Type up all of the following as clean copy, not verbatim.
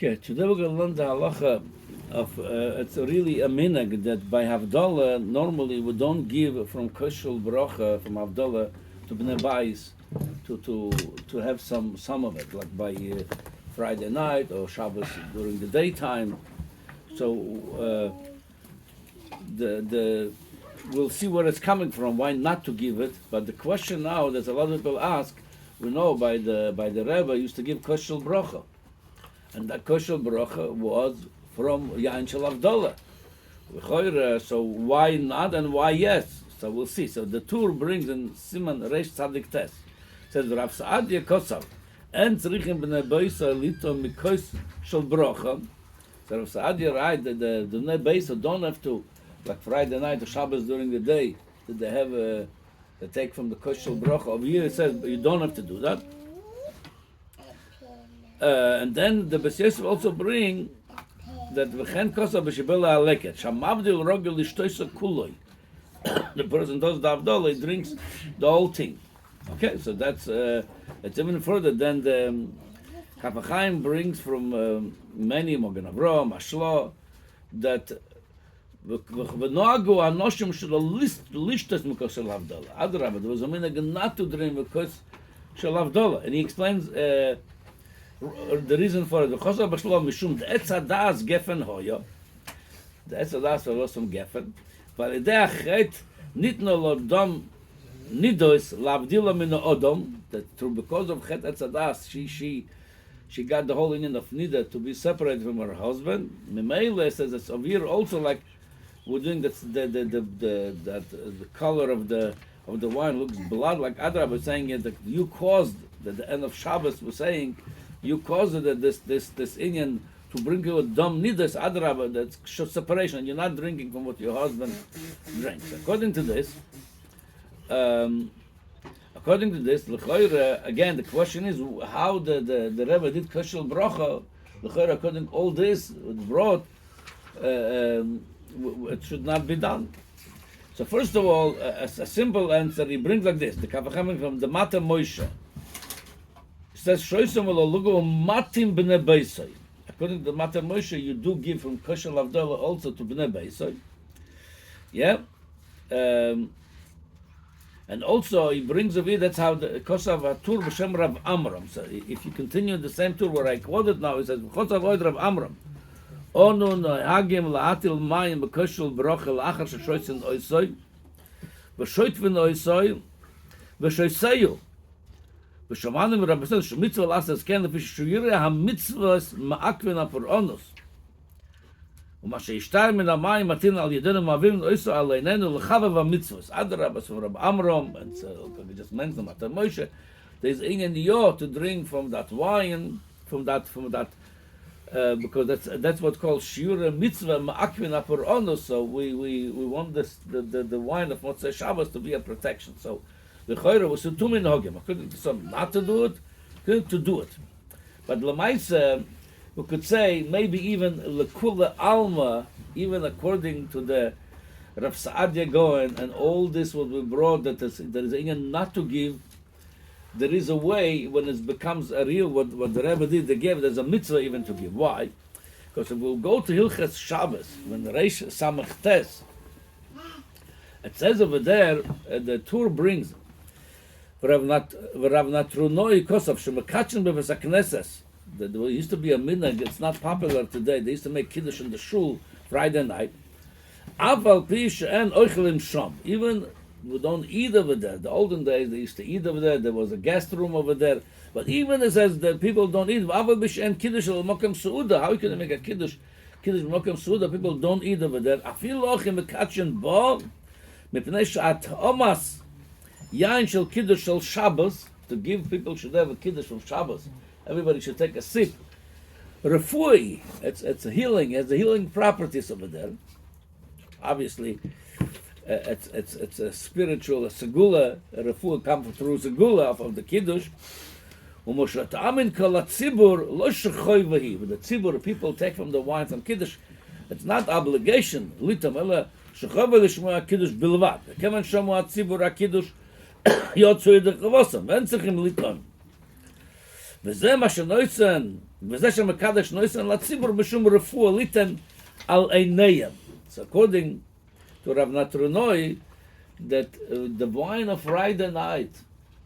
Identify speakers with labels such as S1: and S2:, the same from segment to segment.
S1: Okay, today we're going to learn the halacha of, it's really a minhag that by Havdalah, normally we don't give from Koshel Bracha, from Havdalah to Bnei Bayis, to have some of it, like by Friday night or Shabbos during the daytime. So we'll see where it's coming from, why not to give it. But the question now that a lot of people ask, we know by the Rebbe used to give Koshel Bracha. And that kosher bracha was from Yain Shel Havdalah. So why not and why yes? So we'll see. So the Tur brings in Siman Reish Tzadik Tes. Says Rav Saadia Kosav and Tzrichim Bnei Beisa Lito Mikos Shel Bracha. So Rav Saadia writes that the Bnei Beisa don't have to, like Friday night or Shabbos during the day, that they have they take from the kosher bracha. Over here it says you don't have to do that. And then the Beis Yosef also bring that v'chen kosa b'shibela aleket shamavdil rogel ishtoisa kuloi. The person does the Havdalah, he drinks the whole thing. Okay, so that's it's even further than the Chaf HaChaim brings from many Mogen Avraham, Ashla, that v'noagu anoshim shel lishtas mikos shel Havdalah. Adrabah, there was a minhag not to drink because shel Havdalah, and he explains. The reason for it, because of Bashlo Mishum, the Etzadas Geffen Hoya, the Etzadas was some Geffen, but the Achet, Nitno Lodom Nidos, Lavdila Mino Odom, that through because of Chet Etzadas, she got the whole union of Nida to be separated from her husband. Memele says it's over here also like we're doing that the color of the wine looks blood, like Adra was saying it, that you caused, that the end of Shabbos was saying, you caused it this Indian to bring you a dom nidas adraba, that's separation. You're not drinking from what your husband drinks. According to this, again the question is how the Rebbe did kashel bracha. According to all this brought, it should not be done. So first of all, a simple answer he brings like this: the Kavachamim from the Mata Moshe. Says Shoisam Lugo Matim Bnei Beisai. According to the Mata Moshe, you do give from Kosher Havdalah also to Bnei Beisai. Yeah, and also he brings a view. That's how the Kosav Tur B'Shem Rav Amram. So if you continue the same Tur where I quoted now, it says Kosav Oid Rav Amram. Onu Hagim La'atil Mayim B'Kosher B'Rochel Achar Sheshoitzen Oisoi V'Shoit V'N Oisoi V'Shoiseyu. V'shamanim Rabbi says Shemitzvah Lasas Ken V'Shuyire HaMitzvahs Ma'akvina for Onus. U'Mashayishtar Min HaMayim Matin Al Yedenu Ma'avim Oiso Aleinenu L'Chavav HaMitzvahs. Adarabas from Rabbi Amram, and so we just mentioned Mata Moshe. There's in the to drink from that wine, from that because that's what's called Shiur Mitzvah Ma'akvina for Onus. So we want the wine of Motzei Shabbos to be a protection. So the Chayra was to min hogim. According to some, not to do it, according to do it. But Lamaisa, we could say maybe even lekula alma, even according to the Rav Saadia Goen, and all this what we brought that there is even not to give. There is a way when it becomes a real what the Rebbe did. They gave there's a mitzvah even to give. Why? Because if we'll go to Hilchas Shabbos when the Reish Samach Tes, it says over there the Tur brings. There used to be a minhag, it's not popular today. They used to make kiddush in the shul Friday night. Even we don't eat over there. The olden days they used to eat over there. There was a guest room over there. But even it says that people don't eat. How can you make a kiddush mokem suuda? People don't eat over there. Yain shel kiddush shel Shabbos, to give people should have a kiddush from Shabbos. Everybody should take a sip. Refui, it's a healing. It has the healing properties over there. Obviously, it's a spiritual, a segula. A refui comes through segula of the kiddush. Umoshat amin kol hatzibur lo shechoy vahi. When the tzibur people take from the wine from kiddush, it's not obligation. Litam ela shechoy v'lishma kiddush bilvad. Kevan shamu hatzibur kiddush. Yotzu yedek avosam, wenn sich im Liton. V'zeh ma shenoitzen וזה שמקדש נויסן לציבור משום רפואה ליתן על עיניהם. So according to Rav Natronoi, that the wine of Friday night,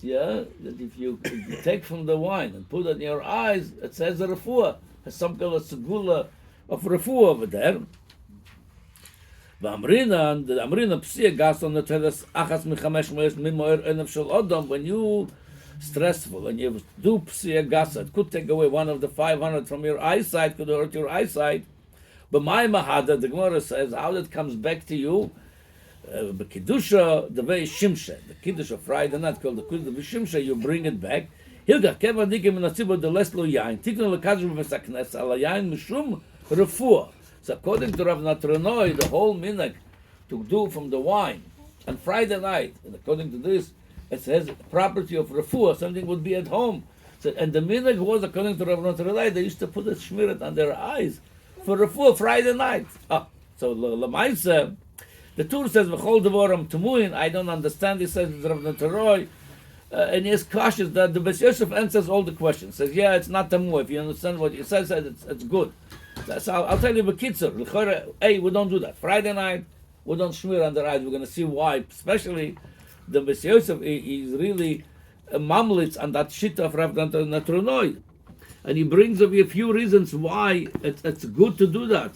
S1: that if you take from the wine and put it in your eyes, it says a refuah, has some kind of segula of refuah over there. And the Amrina psia gas on the teles achas michamesh moes mimoer enev shel odom. When you stressful and you do psia gas, it could take away one of the 500 from your eyesight, could hurt your eyesight. But my mahada, the Gemara says, how that comes back to you. B'kiddusha the way shimshe, the kiddush of Friday night called the kiddush of shimshe, you bring it back. Hilga keva dikim minatzibur the leslo yain. Tikun lekadju b'vesaknes ala yain mishum refuah. So according to Rav Natronoi, the whole minhag to do from the wine on Friday night, and according to this, it says property of refuah, something would be at home. So, and the minhag was, according to Rav Natronoi, they used to put a shmirat on their eyes for refuah Friday night. So Lamaisa, the Tur says v'chol devoram tumuin. I don't understand. He says Rav Natronoi, and he is cautious that the Beis Yosef answers all the questions. Says, yeah, it's not tamu. If you understand what he says, it's good. That's I'll tell you b'kitzur. Hey, we don't do that. Friday night, we don't shmir on the eyes. We're going to see why. Especially the Beis Yosef is really a mamlitz on that shit of Rav Natronoi, and he brings up a few reasons why it's good to do that.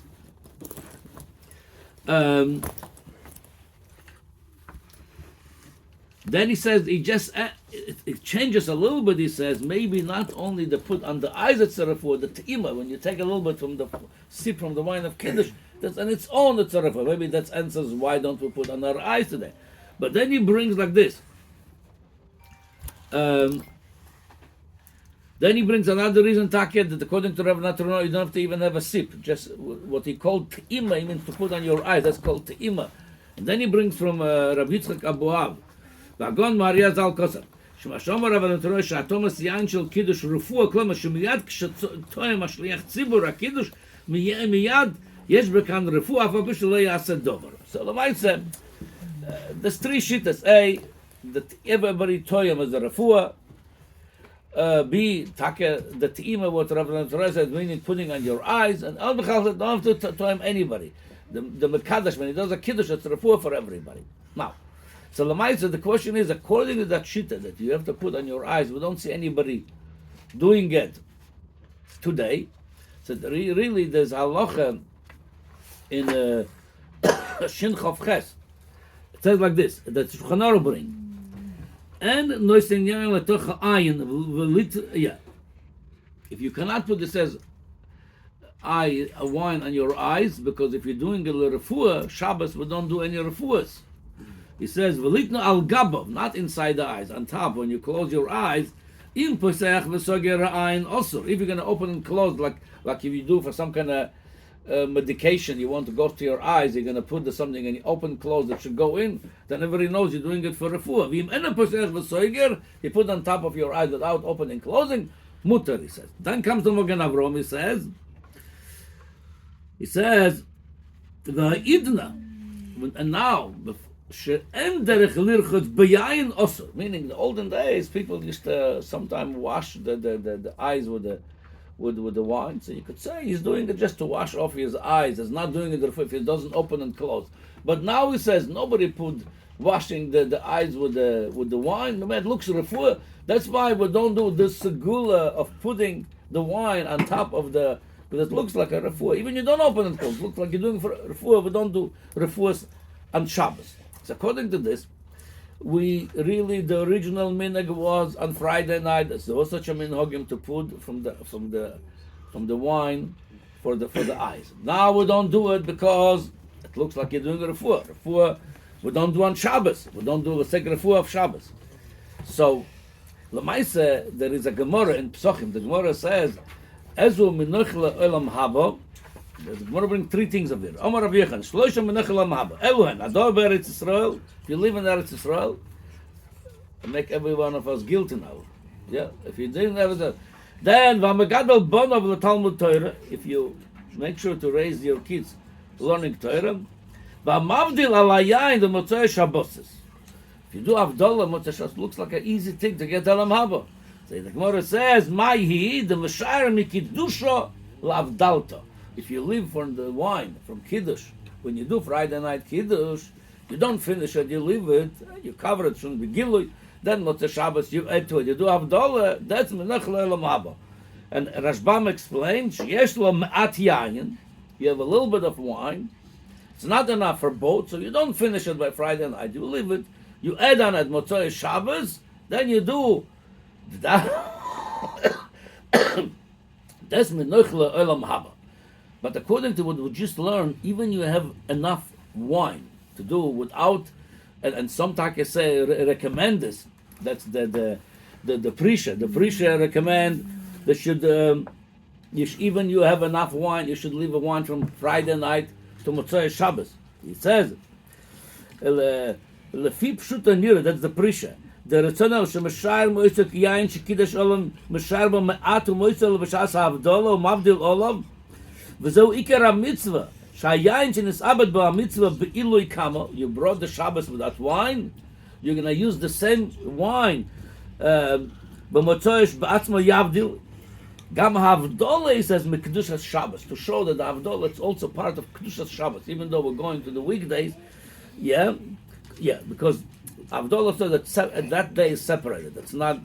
S1: Then he says it changes a little bit. He says maybe not only the put on the eyes it's a refuah, the te'ima, when you take a little bit from the sip from the wine of kiddush, that's on its own it's a refuah. Maybe that answers why don't we put on our eyes today. But then he brings like this. Then he brings another reason, Takir, that according to Rav Natronoi, you don't have to even have a sip. Just what he called te'ima, he means to put on your eyes. That's called te'ima. And then he brings from Rav Yitzchak Abuav. Vagon Maria Zal Kosar. Shemashom Rav Natronoi she'atomas yain shel kiddush refuah kloma shemiyad k'shetoim hashliach tzibur hakiddush miyad yesh bekan refuah afa b'shelo yaseh dover. So the Lamaisa said, there's three shittas. A, that everybody toyim is a refuah. B, take the te'ima what Rav Natronoi said, meaning putting on your eyes, and al b'chal said don't have to toyim anybody. The mekadosh, when he does a kiddush, it's a refuah for everybody. Now. So Lamaisa, the question is, according to that shita that you have to put on your eyes, we don't see anybody doing it today. So really, there's halacha in Shin Chav Ches. It says like this: that Shulchan Aruch bring, and noisen yain letoch ayin v'lit. Yeah, if you cannot put, it says a wine on your eyes, because if you're doing a refuah Shabbos, we don't do any refuahs. He says, "Velitno al gabov," not inside the eyes, on top. When you close your eyes, im posech v'soger ha'ayin also. If you're going to open and close, like if you do for some kind of medication, you want to go to your eyes, you're going to put something and you open, close, it should go in. Then everybody knows you're doing it for refuah. V'im ena posech v'soger, you put on top of your eyes without opening, closing. Mutter, he says. Then comes the Magen Avraham. He says, the idna, and now. Meaning in the olden days, people used to sometimes wash the eyes with the wine. So you could say he's doing it just to wash off his eyes. He's not doing it if it doesn't open and close. But now he says nobody put washing the eyes with the wine. No matter it looks refuah. That's why we don't do the segula of putting the wine on top of the, because it looks like a refuah. Even you don't open and close. It looks like you're doing for refuah. We don't do refuahs on Shabbos. So according to this, we really, the original minhag was on Friday night. There was such a minhagim to put from the wine for the eyes. Now we don't do it because it looks like you're doing a refuah. Refuah we don't do on Shabbos. We don't do a second refuah of Shabbos. So Lamaisa, there is a Gemara in Pesachim. The Gemara says, "Ezu minuch le'olam haba." The Gemara brings three things of it. Omar Rav Yechon, Shloisha Menach Elam Haba. Eluhen, Ador Be'eretz Yisrael. If you live in Eretz Yisrael, make every one of us guilty now. Yeah, if you didn't have it, then V'Megadol Bonov LeTalmud Torah. If you make sure to raise your kids learning Torah, V'Mavdil Alayayin the Motzei Shabbos. If you do Havdalah Motzei Shabbos, looks like an easy thing to get Elam Haba. So the Gemara says, "Ma'hi the Mashar mikidusha lavdalta." If you live from the wine from kiddush, when you do Friday night kiddush, you don't finish it, you leave it, you cover it, shouldn't be gilui. Then Motzei Shabbos you add to it. You do Havdalah, that's menach le'olam haba. And Rashbam explains, "Yesh lo me'at yayin." You have a little bit of wine. It's not enough for both, so you don't finish it by Friday night. You leave it. You add on it Motzei Shabbos. Then you do that. That's menach le'olam haba. But according to what we just learned, even you have enough wine to do without, and some takas say recommend this. That's the Prisha. The Prisha recommend that should even you have enough wine, you should leave a wine from Friday night to Motzei Shabbos. He says, "Lefi pshuta nira." That's the Prisha. The Ratzonel shemashar moisek yain shekidash olam mashar ba me'atu moisel b'shas havdalah mavdil olam v'zeu ikar mitzvah shayayin shenisabed ba mitzvah be'ilui kama. You brought the Shabbos with that wine. You're going to use the same wine. B'motzoyesh b'atzma yavdil. Gam Havdalah, he says, Mekdushas Shabbos, to show that the Havdalah is also part of Kedushas Shabbos, even though we're going to the weekdays. Yeah, because Havdalah says that that day is separated. It's not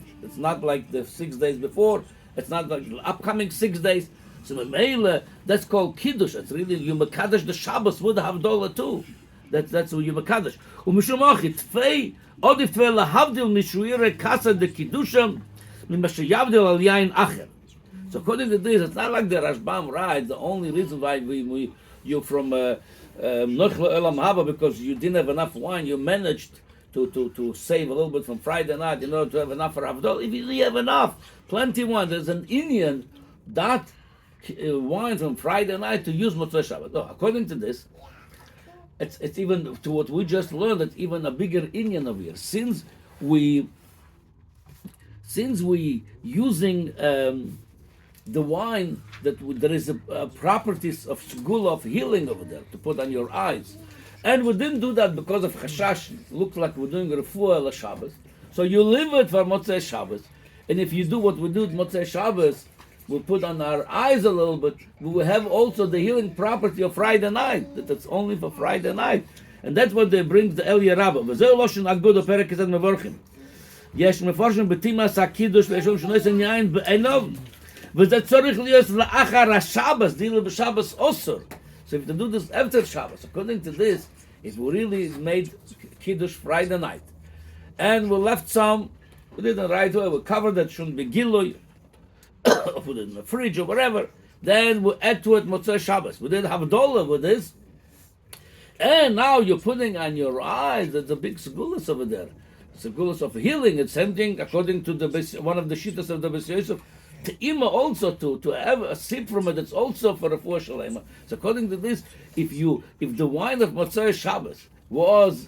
S1: like the 6 days before. It's not like the upcoming 6 days. So Memele, that's called Kiddush. It's really you Mekadosh the Shabbos with the Havdalah too. That's who you Mekadosh. U'mishumachi tfei odif tfei lahavdil mishuire kasa de Kiddusham mimashayavdil al yain acher. So according to this, it's not like the Rashbam writes. The only reason why you from Noch Elam Haba, because you didn't have enough wine, you managed to save a little bit from Friday night in order to have enough for Havdalah. If you have enough, plenty wine, there's an Indian that wine from Friday night to use Motzei Shabbat. No, according to this, it's even to what we just learned. It's even a bigger Indian over here. Since we using the wine that there is a properties of segula, of healing over there to put on your eyes, and we didn't do that because of chashash. It looks like we're doing refuah la Shabbos, so you leave it for Motzei Shabbos. And if you do what we do with Motzei Shabbos, we put on our eyes a little bit. We will have also the healing property of Friday night. That's only for Friday night, and that's what they bring the Elia Rabbah. V'zeh loshen agud operek ezed mevorchim. Yesh meforshim betimas hakidush ve'eshom shnoisen yain be'enov. V'zeh tzorich lios la'achar haShabbos dilu b'Shabbos osur. So if they do this after Shabbos, according to this, it really made kiddush Friday night, and we left some. We didn't right away. We covered that shouldn't be gilui. Put it in the fridge or whatever. Then we add to it Motzei Shabbos. We did Havdalah with this, and now you're putting on your eyes. There's a big segulas over there. Segulas of healing. It's same thing according to one of the shittas of the Beis Yosef. Te'ima also to have a sip from it. It's also for a refuah shalema. So according to this, if the wine of Motzei Shabbos was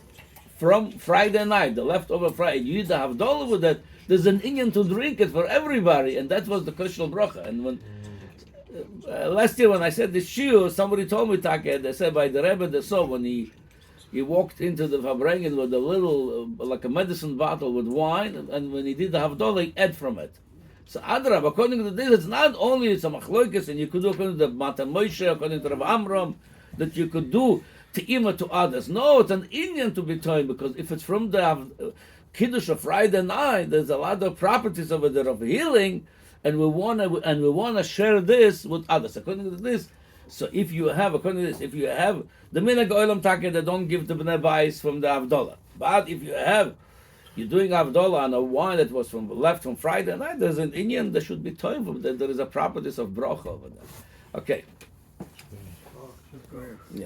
S1: from Friday night, the leftover Friday, you eat the Havdalah with that. There's an Indian to drink it for everybody, and that was the Krishna bracha. And when last year when I said this shiur, somebody told me they said by the Rebbe they saw when he walked into the Fabrengen with a little like a medicine bottle with wine, and when he did the Havdalah, he ate from it. So Adrab, according to this, it's not only some machloikis, and you could do according to the Matan Moshe, according to Rav Amram, that you could do te'ima to others. No, it's an Indian to be told, because if it's from the Kiddush of Friday night, there's a lot of properties over there of healing, and we wanna share this with others. According to this, so if you have the minhag olam taka, they don't give the bnei bayis from the Havdalah. But if you're doing Havdalah on a wine that was left from Friday night, there's an Indian that should be told from that there is a properties of bracha over there. Okay. Yeah.